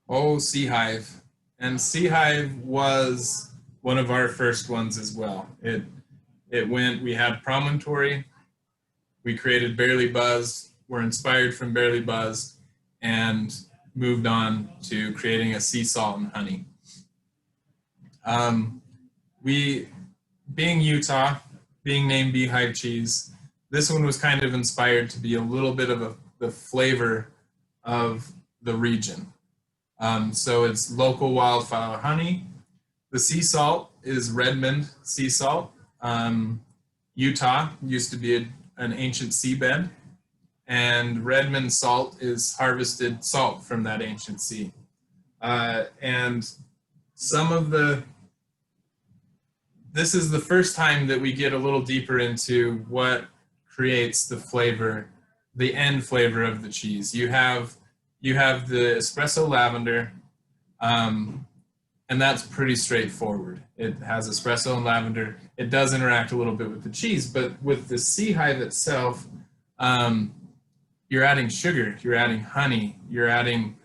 Oh, Seahive. And Seahive was one of our first ones as well. We had Promontory, we created Barely Buzzed, were inspired from Barely Buzzed, and moved on to creating a sea salt and honey. Um, we, being Utah, being named Beehive Cheese, this one was kind of inspired to be a little bit of the flavor of the region. So it's local wildflower honey. The sea salt is Redmond sea salt. Utah used to be an ancient seabed, and Redmond salt is harvested salt from that ancient sea. And some of this is the first time that we get a little deeper into what creates the flavor, the end flavor of the cheese. You have the espresso lavender, and that's pretty straightforward. It has espresso and lavender. It does interact a little bit with the cheese, but with the Seahive itself, you're adding sugar, you're adding honey, you're adding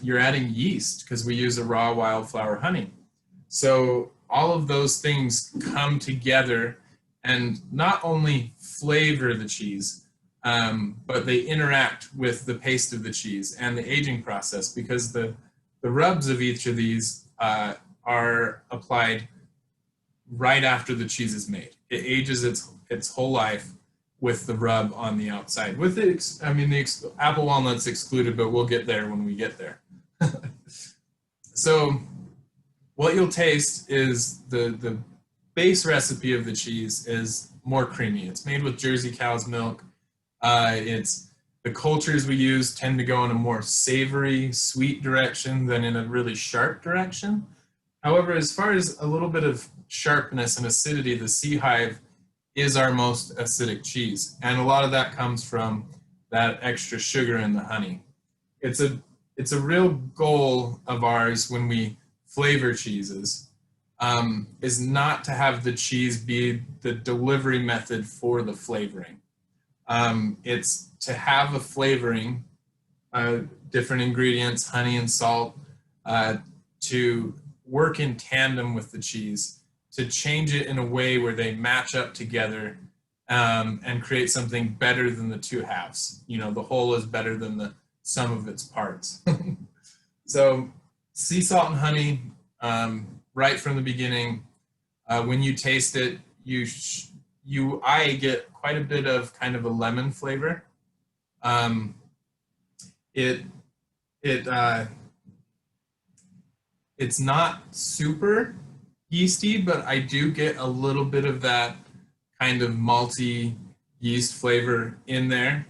you're adding yeast because we use a raw wildflower honey. So all of those things come together and not only flavor the cheese, but they interact with the paste of the cheese and the aging process, because the rubs of each of these are applied right after the cheese is made. It ages its whole life with the rub on the outside. With the apple walnut's excluded, but we'll get there when we get there. So what you'll taste is the base recipe of the cheese is more creamy. It's made with Jersey cow's milk. The cultures we use tend to go in a more savory, sweet direction than in a really sharp direction. However, as far as a little bit of sharpness and acidity, the Seahive is our most acidic cheese. And a lot of that comes from that extra sugar in the honey. It's a real goal of ours when we flavor cheeses, is not to have the cheese be the delivery method for the flavoring. It's to have a flavoring, different ingredients, honey and salt, to work in tandem with the cheese, to change it in a way where they match up together, and create something better than the two halves. You know, the whole is better than the sum of its parts. So sea salt and honey, right from the beginning, when you taste it, I get quite a bit of kind of a lemon flavor. It's not super yeasty, but I do get a little bit of that kind of malty yeast flavor in there.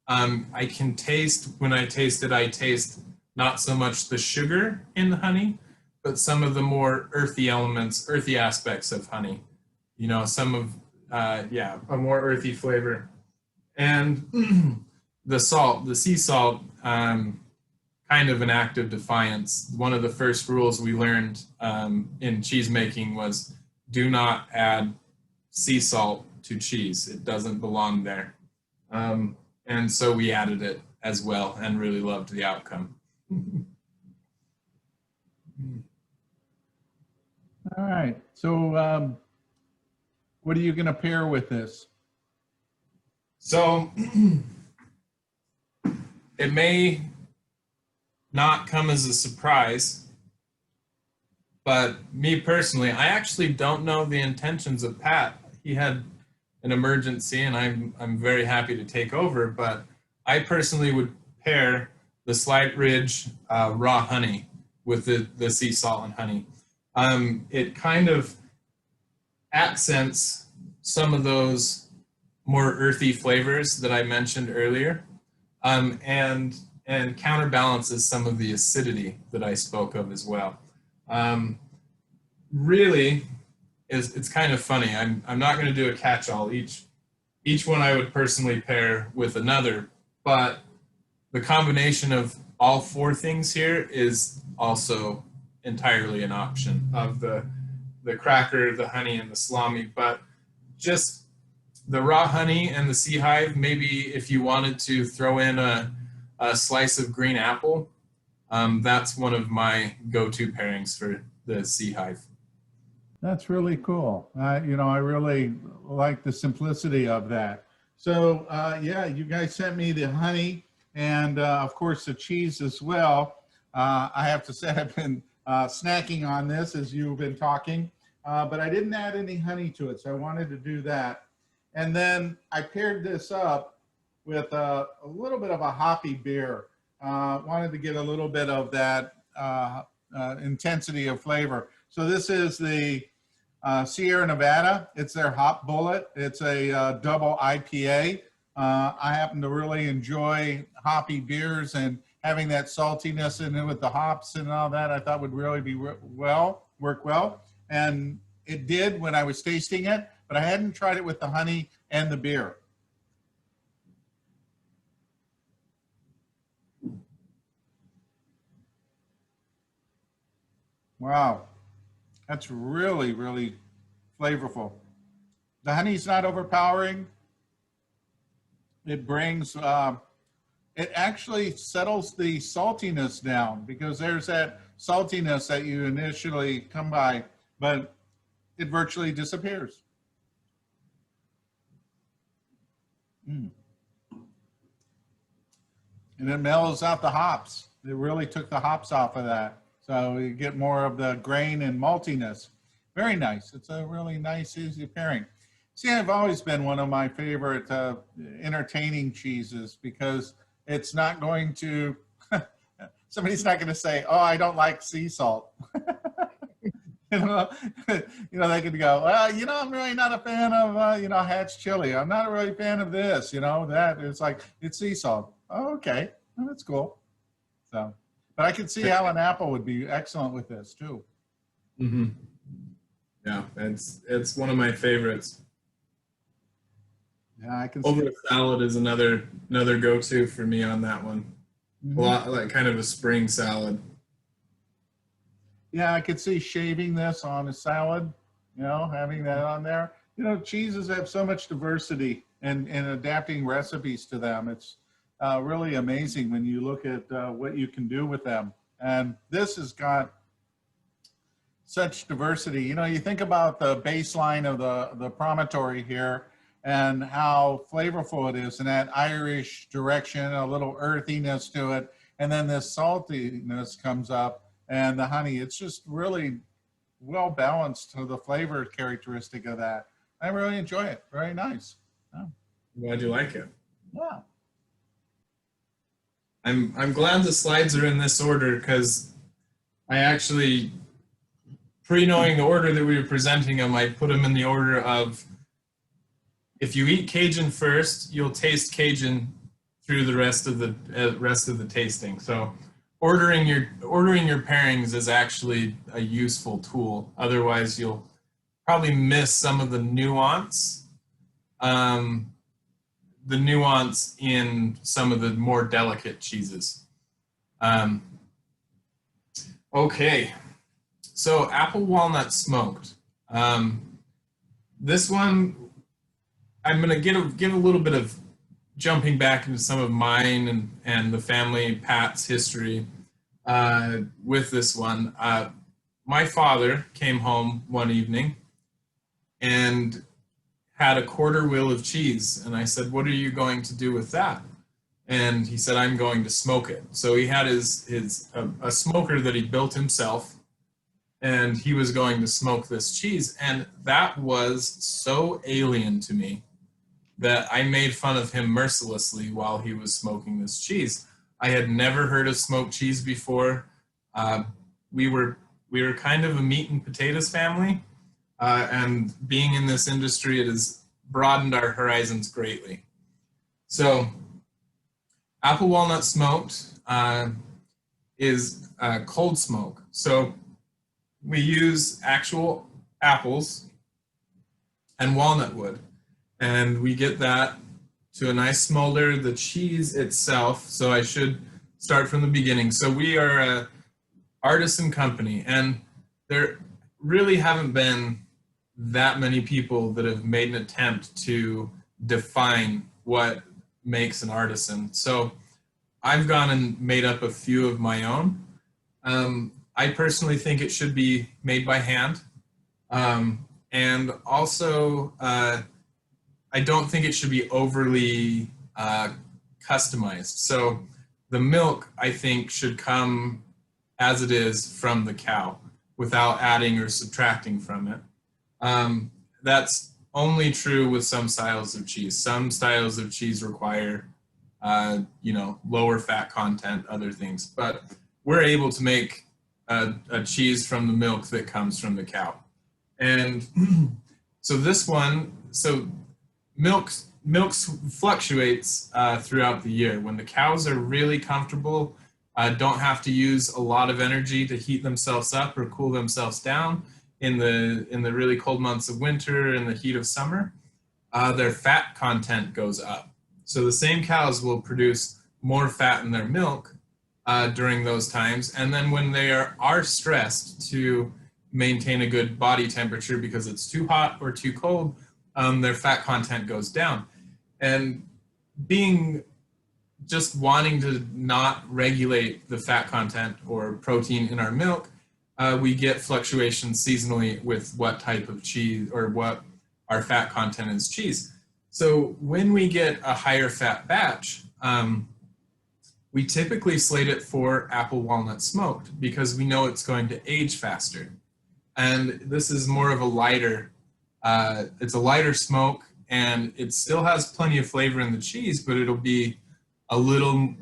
I can taste, when I taste it, I taste not so much the sugar in the honey, but some of the more earthy elements, earthy aspects of honey. You know, some of, a more earthy flavor. And the salt, the sea salt, kind of an act of defiance. One of the first rules we learned in cheese making was do not add sea salt to cheese. It doesn't belong there. And so we added it as well and really loved the outcome. All right. So what are you going to pair with this? So it may not come as a surprise, but me personally, I actually don't know the intentions of Pat. He had an emergency and I'm very happy to take over, but I personally would pair the Slight Ridge raw honey with the sea salt and honey. It kind of accents some of those more earthy flavors that I mentioned earlier, and counterbalances some of the acidity that I spoke of as well. Really, it's kind of funny. I'm not going to do a catch-all. Each one I would personally pair with another, but the combination of all four things here is also entirely an option, of the cracker, the honey, and the salami. But just the raw honey and the Seahive, maybe if you wanted to throw in a slice of green apple, That's one of my go-to pairings for the Seahive. That's really cool. You know, I really like the simplicity of that. So yeah, you guys sent me the honey and of course the cheese as well. I have to say I've been snacking on this as you've been talking, but I didn't add any honey to it, so I wanted to do that. And then I paired this up with a little bit of a hoppy beer. Wanted to get a little bit of that intensity of flavor. So this is the Sierra Nevada. It's their Hop Bullet. It's a double IPA. I happen to really enjoy hoppy beers, and having that saltiness in it with the hops and all that, I thought would really be work well. And it did when I was tasting it, but I hadn't tried it with the honey and the beer. Wow, that's really, really flavorful. The honey's not overpowering. It brings, it actually settles the saltiness down, because there's that saltiness that you initially come by, but it virtually disappears. And it mellows out the hops. It really took the hops off of that. So you get more of the grain and maltiness. Very nice. It's a really nice, easy pairing. See, I've always been one of my favorite entertaining cheeses, because it's not going to, somebody's not going to say, oh, I don't like sea salt. You know, they could go, well, you know, I'm really not a fan of, you know, Hatch chili. I'm not really a fan of this, you know, that. It's like, it's sea salt. Oh, okay, well, that's cool. So, but I could see how an apple would be excellent with this too. Mm-hmm. Yeah, it's one of my favorites. Yeah, I can see. Over a salad is another go-to for me on that one. Mm-hmm. A lot like kind of a spring salad. Yeah, I could see shaving this on a salad, you know, having that on there. You know, cheeses have so much diversity, and adapting recipes to them. It's really amazing when you look at what you can do with them. And this has got such diversity. You know, you think about the baseline of the promontory here and how flavorful it is, and that Irish direction, a little earthiness to it, and then this saltiness comes up, and the honey. It's just really well balanced to the flavor characteristic of that. I really enjoy it. Very nice. Yeah. Glad you like it. Yeah. I'm glad the slides are in this order, because I actually, pre-knowing the order that we were presenting them, I put them in the order of, if you eat Cajun first, you'll taste Cajun through the rest of the tasting. So ordering your pairings is actually a useful tool. Otherwise, you'll probably miss some of the nuance in some of the more delicate cheeses. Okay, so apple walnut smoked. This one, I'm gonna give a little bit of jumping back into some of mine and the family Pat's history with this one. My father came home one evening and had a quarter wheel of cheese, and I said, "What are you going to do with that?" And he said, "I'm going to smoke it." So he had a smoker that he built himself, and he was going to smoke this cheese, and that was so alien to me that I made fun of him mercilessly while he was smoking this cheese. I had never heard of smoked cheese before. We were kind of a meat and potatoes family, and being in this industry, it has broadened our horizons greatly. So apple walnut smoked is cold smoke. So we use actual apples and walnut wood, and we get that to a nice smolder. The cheese itself, so I should start from the beginning. So we are an artisan company, and there really haven't been that many people that have made an attempt to define what makes an artisan. So I've gone and made up a few of my own. I personally think it should be made by hand. And also, I don't think it should be overly customized. So the milk, I think, should come as it is from the cow without adding or subtracting from it. That's only true with some styles of cheese. Some styles of cheese require, lower fat content, other things. But we're able to make a cheese from the milk that comes from the cow. And so this one, so milk fluctuates throughout the year. When the cows are really comfortable, don't have to use a lot of energy to heat themselves up or cool themselves down in the really cold months of winter and the heat of summer, their fat content goes up. So the same cows will produce more fat in their milk during those times. And then when they are stressed to maintain a good body temperature because it's too hot or too cold, their fat content goes down. And just wanting to not regulate the fat content or protein in our milk, we get fluctuations seasonally with what type of cheese or what our fat content is cheese. So when we get a higher fat batch, we typically slate it for apple walnut smoked because we know it's going to age faster. And this is more of a lighter, it's a lighter smoke, and it still has plenty of flavor in the cheese, but it'll be a little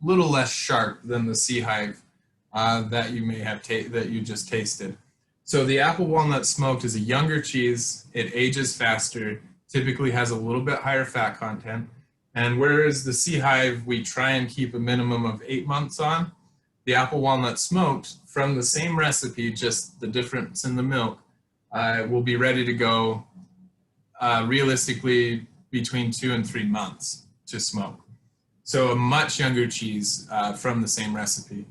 less sharp than the Seahive that you may have that you just tasted. So the apple walnut smoked is a younger cheese. It ages faster, typically has a little bit higher fat content. And whereas the Seahive, we try and keep a minimum of 8 months on, the apple walnut smoked from the same recipe, just the difference in the milk, will be ready to go realistically between 2 and 3 months to smoke. So a much younger cheese from the same recipe.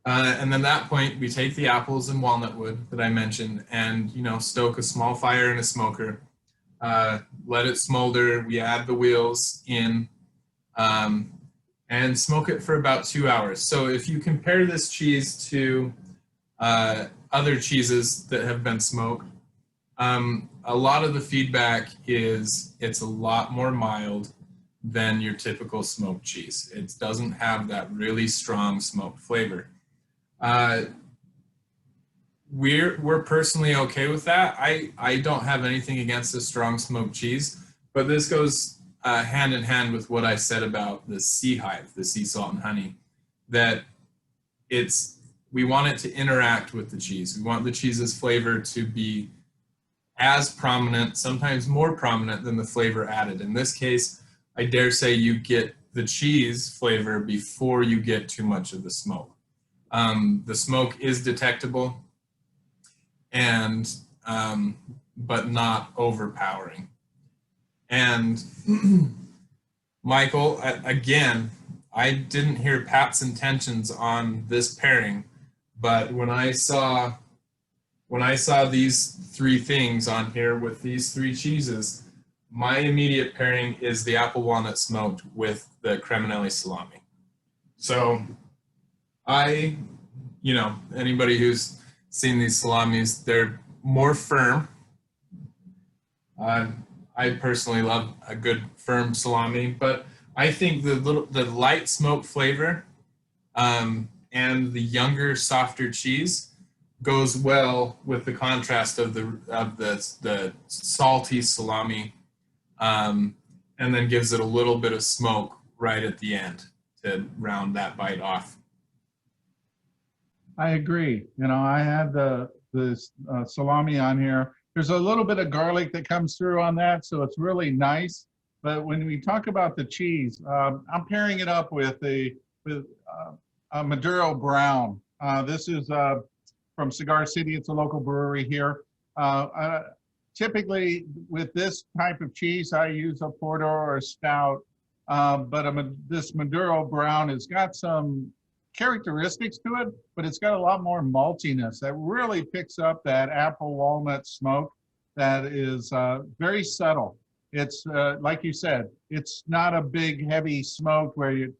And then at that point, we take the apples and walnut wood that I mentioned and, stoke a small fire in a smoker, let it smolder. We add the wheels in and smoke it for about 2 hours. So if you compare this cheese to other cheeses that have been smoked, a lot of the feedback is it's a lot more mild than your typical smoked cheese. It doesn't have that really strong smoked flavor. We're personally okay with that. I don't have anything against a strong smoked cheese, but this goes hand in hand with what I said about the Seahive, the sea salt and honey, that we want it to interact with the cheese. We want the cheese's flavor to be as prominent, sometimes more prominent than the flavor added. In this case, I dare say you get the cheese flavor before you get too much of the smoke. The smoke is detectable, and but not overpowering. And Michael, again, I didn't hear Pat's intentions on this pairing, but when I saw these 3 things on here with these 3 cheeses, my immediate pairing is the apple walnut smoked with the Creminelli salami. So anybody who's seen these salamis, they're more firm. I personally love a good firm salami, but I think the light smoke flavor and the younger, softer cheese goes well with the contrast of the salty salami, and then gives it a little bit of smoke right at the end to round that bite off. I agree. I had the salami on here. There's a little bit of garlic that comes through on that, so it's really nice. But when we talk about the cheese, I'm pairing it up with a Maduro brown. This is from Cigar City. It's a local brewery here. Typically, with this type of cheese, I use a porter or a stout. But this Maduro brown has got some characteristics to it, but it's got a lot more maltiness that really picks up that apple walnut smoke that is very subtle. It's like you said, it's not a big heavy smoke where you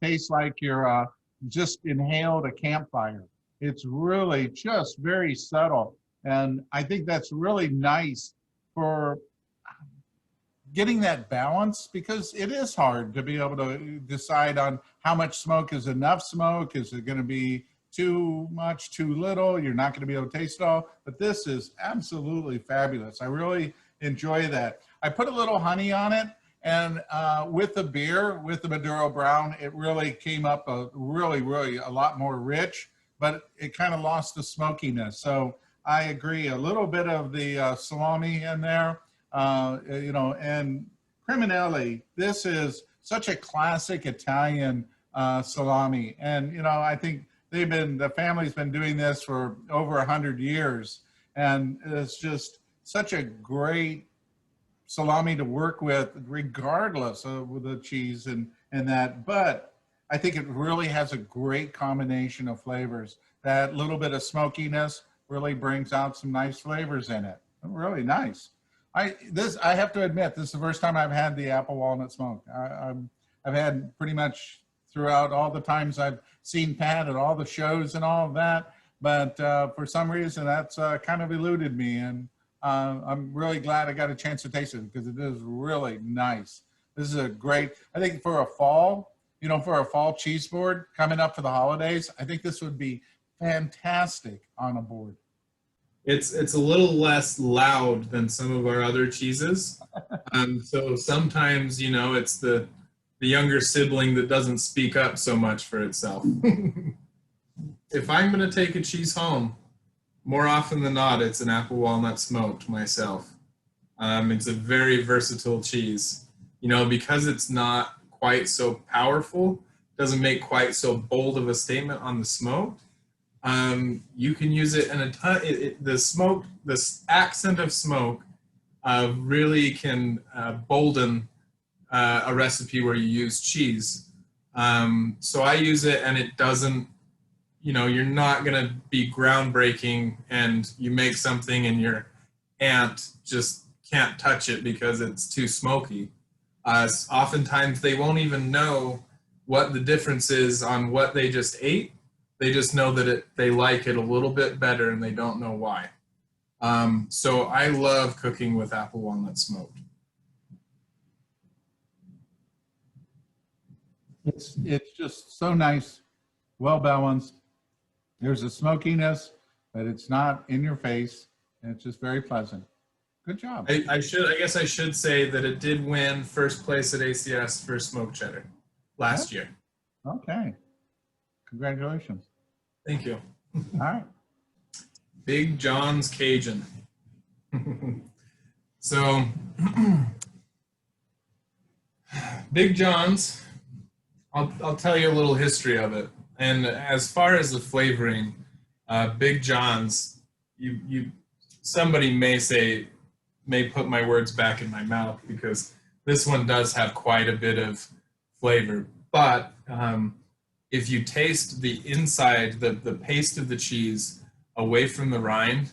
tastes like you're just inhaled a campfire. It's really just very subtle. And I think that's really nice for getting that balance, because it is hard to be able to decide on how much smoke is enough smoke. Is it going to be too much, too little? You're not going to be able to taste it all. But this is absolutely fabulous. I really enjoy that. I put a little honey on it, and with the beer, with the Maduro Brown, it really came up a lot more rich, but it kind of lost the smokiness. So I agree, a little bit of the salami in there, you know, and Creminelli, this is such a classic Italian salami. And, you know, I think the family's been doing this for over 100 years. And it's just such a great salami to work with, regardless of the cheese and that. But I think it really has a great combination of flavors. That little bit of smokiness really brings out some nice flavors in it. Really nice. I have to admit, this is the first time I've had the apple walnut smoke. I've had pretty much throughout all the times I've seen Pat at all the shows and all of that, but for some reason that's kind of eluded me, and I'm really glad I got a chance to taste it, because it is really nice. This is a great, I think for a fall, you know, for a fall cheese board coming up for the holidays, I think this would be fantastic on a board. It's a little less loud than some of our other cheeses. So sometimes, you know, it's the younger sibling that doesn't speak up so much for itself. If I'm going to take a cheese home, more often than not, it's an apple walnut smoked myself. It's a very versatile cheese. You know, because it's not quite so powerful, doesn't make quite so bold of a statement on the smoke. You can use it in a ton. The accent of smoke really can bolden a recipe where you use cheese. So I use it, and it doesn't, you know, you're not going to be groundbreaking and you make something and your aunt just can't touch it because it's too smoky. Oftentimes they won't even know what the difference is on what they just ate. They just know that they like it a little bit better, and they don't know why. So I love cooking with apple walnut smoked. It's just so nice, well balanced. There's a smokiness, but it's not in your face, and it's just very pleasant. Good job. I guess I should say that it did win first place at ACS for smoked cheddar last year. Okay. Congratulations. Thank you. All right. Big Johns Cajun. So, Big John's, I'll tell you a little history of it. And as far as the flavoring, Big John's, somebody may put my words back in my mouth, because this one does have quite a bit of flavor. But if you taste the inside, the paste of the cheese away from the rind,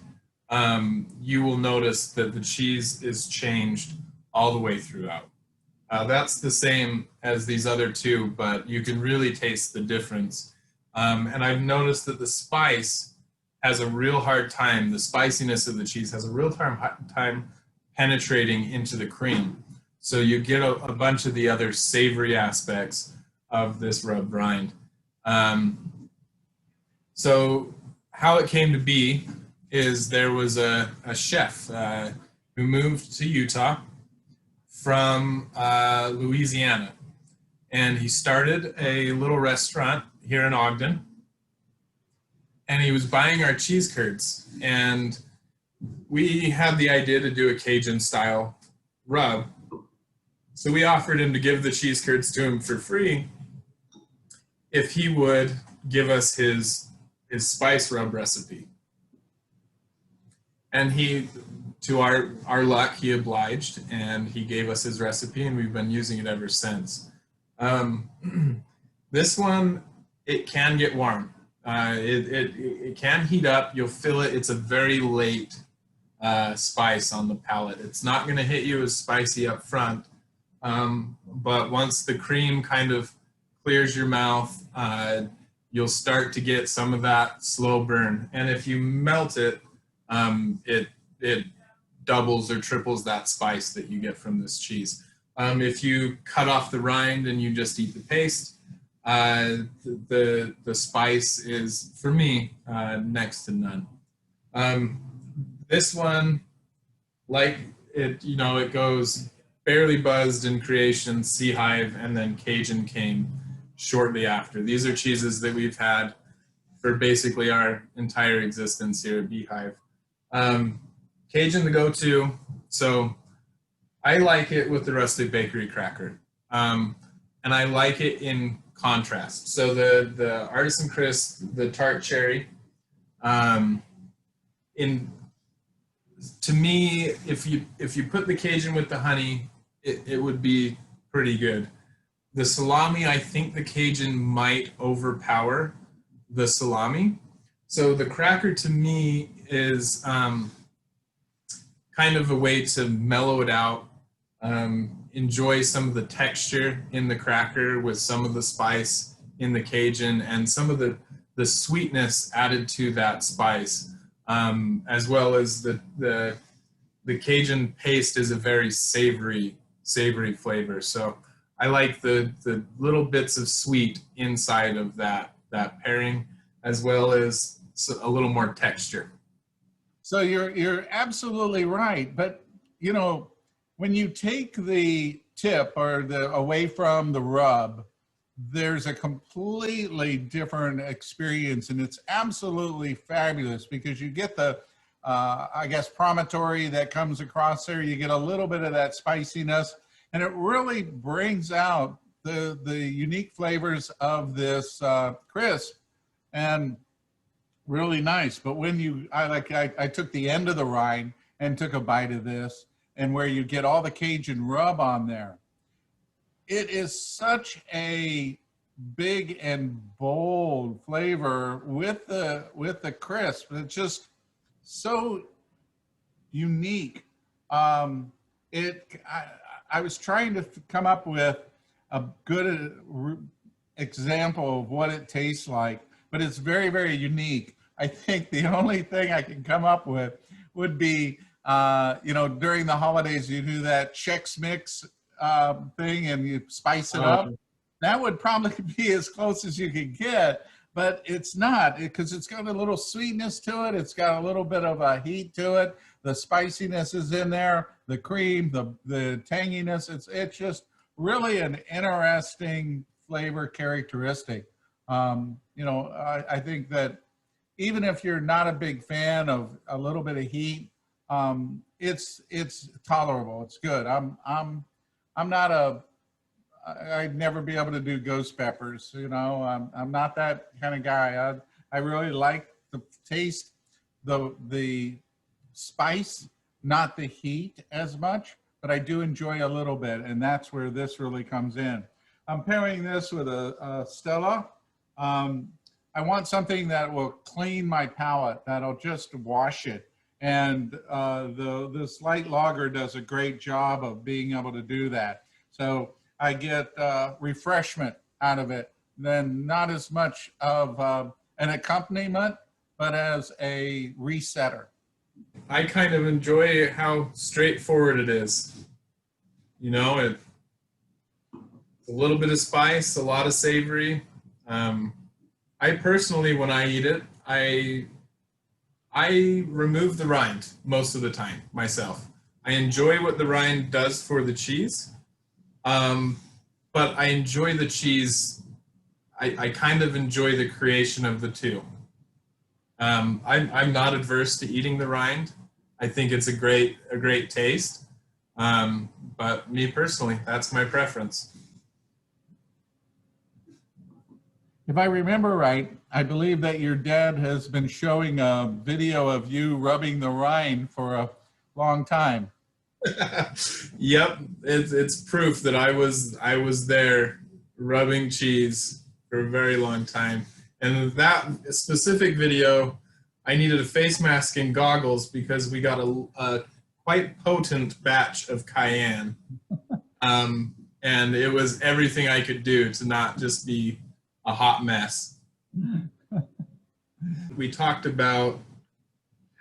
you will notice that the cheese is changed all the way throughout. That's the same as these other two, but you can really taste the difference. And I've noticed that the spice has a real hard time, the spiciness of the cheese has a real time penetrating into the cream. So you get a bunch of the other savory aspects of this rubbed rind. So how it came to be is there was a chef who moved to Utah from Louisiana, and he started a little restaurant here in Ogden, and he was buying our cheese curds, and we had the idea to do a Cajun style rub. So we offered him to give the cheese curds to him for free if he would give us his spice rub recipe. And he, to our luck, he obliged, and he gave us his recipe, and we've been using it ever since. This one, it can get warm. It can heat up. You'll feel it. It's a very late spice on the palate. It's not going to hit you as spicy up front, but once the cream kind of clears your mouth, you'll start to get some of that slow burn. And if you melt it, it doubles or triples that spice that you get from this cheese. If you cut off the rind and you just eat the paste, the spice is, for me, next to none. This one, like it, you know, it goes barely buzzed in creation, Seahive, and then Cajun came shortly after. These are cheeses that we've had for basically our entire existence here at Beehive. Cajun the go-to, so I like it with the Rustic Bakery cracker. And I like it in contrast. So the Artisan Crisp, the Tart Cherry, to me, if you put the Cajun with the honey, it would be pretty good. The salami, I think the Cajun might overpower the salami. So the cracker to me is kind of a way to mellow it out, enjoy some of the texture in the cracker with some of the spice in the Cajun and some of the sweetness added to that spice, as well as the Cajun paste is a very savory flavor. So I like the little bits of sweet inside of that pairing, as well as a little more texture. So you're absolutely right. But you know, when you take the tip or the away from the rub, there's a completely different experience, and it's absolutely fabulous because you get the I guess promontory that comes across there. You get a little bit of that spiciness, and it really brings out the unique flavors of this crisp, and really nice. But when I took the end of the rind and took a bite of this, and where you get all the Cajun rub on there, it is such a big and bold flavor with the crisp. It's just so unique. I was trying to come up with a good example of what it tastes like, but it's very, very unique. I think the only thing I can come up with would be, you know, during the holidays, you do that Chex Mix thing and you spice it up. That would probably be as close as you could get, but it's not, because it's got a little sweetness to it. It's got a little bit of a heat to it. The spiciness is in there, the cream, the tanginess. It's just really an interesting flavor characteristic. You know, I think that even if you're not a big fan of a little bit of heat, it's tolerable. It's good. I'm not I'd never be able to do ghost peppers. You know, I'm not that kind of guy. I really like the taste, the spice, not the heat as much, but I do enjoy a little bit, and that's where this really comes in. I'm pairing this with a Stella. I want something that will clean my palate, that'll just wash it. And this light lager does a great job of being able to do that. So I get refreshment out of it, then not as much of an accompaniment, but as a resetter. I kind of enjoy how straightforward it is. You know, it's a little bit of spice, a lot of savory. I personally, when I eat it, I remove the rind most of the time myself. I enjoy what the rind does for the cheese, but I enjoy the cheese. I kind of enjoy the creation of the two. I'm not adverse to eating the rind. I think it's a great taste. But me personally, that's my preference. If I remember right, I believe that your dad has been showing a video of you rubbing the rind for a long time. Yep, it's proof that I was there rubbing cheese for a very long time. And that specific video, I needed a face mask and goggles because we got a quite potent batch of cayenne. And it was everything I could do to not just be a hot mess. We talked about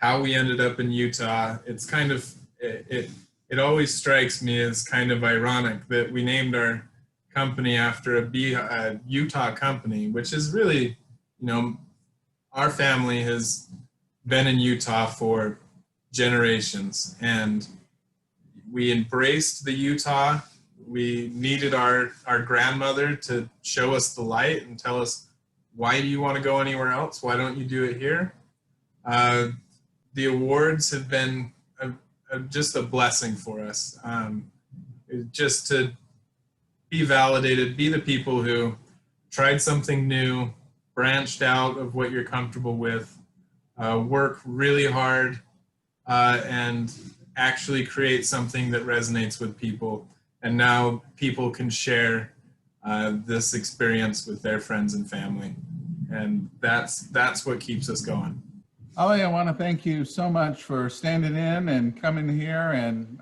how we ended up in Utah. It's kind of, it always strikes me as kind of ironic that we named our company after a Utah company, which is really, you know, our family has been in Utah for generations, and we embraced the Utah. We needed our grandmother to show us the light and tell us, why do you want to go anywhere else? Why don't you do it here? The awards have been just a blessing for us. Just to be validated, be the people who tried something new, branched out of what you're comfortable with, work really hard, and actually create something that resonates with people. And now people can share this experience with their friends and family. And that's what keeps us going. Ollie, I want to thank you so much for standing in and coming here, and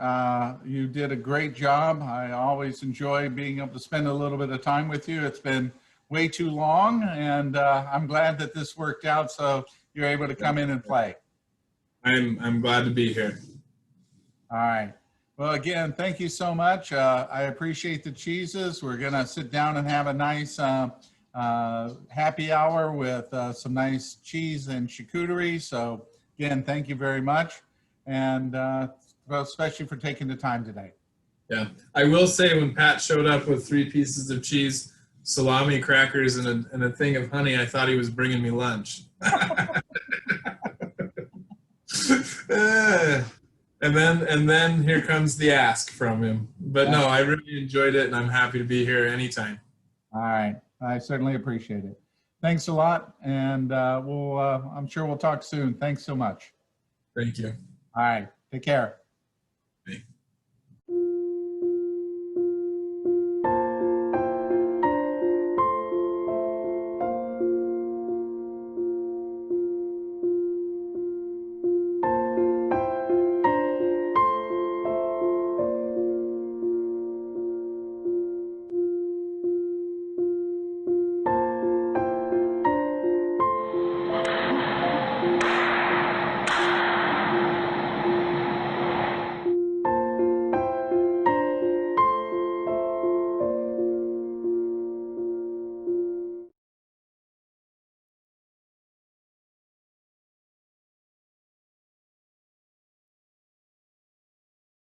you did a great job. I always enjoy being able to spend a little bit of time with you. It's been way too long, and I'm glad that this worked out so you're able to come in and play. I'm glad to be here. All right. Well, again, thank you so much. I appreciate the cheeses. We're going to sit down and have a nice happy hour with some nice cheese and charcuterie. So again, thank you very much. And especially for taking the time today. Yeah, I will say when Pat showed up with 3 pieces of cheese, salami crackers, and a thing of honey, I thought he was bringing me lunch. And then here comes the ask from him. But no, I really enjoyed it, and I'm happy to be here anytime. All right. I certainly appreciate it. Thanks a lot. And I'm sure we'll talk soon. Thanks so much. Thank you. All right. Take care.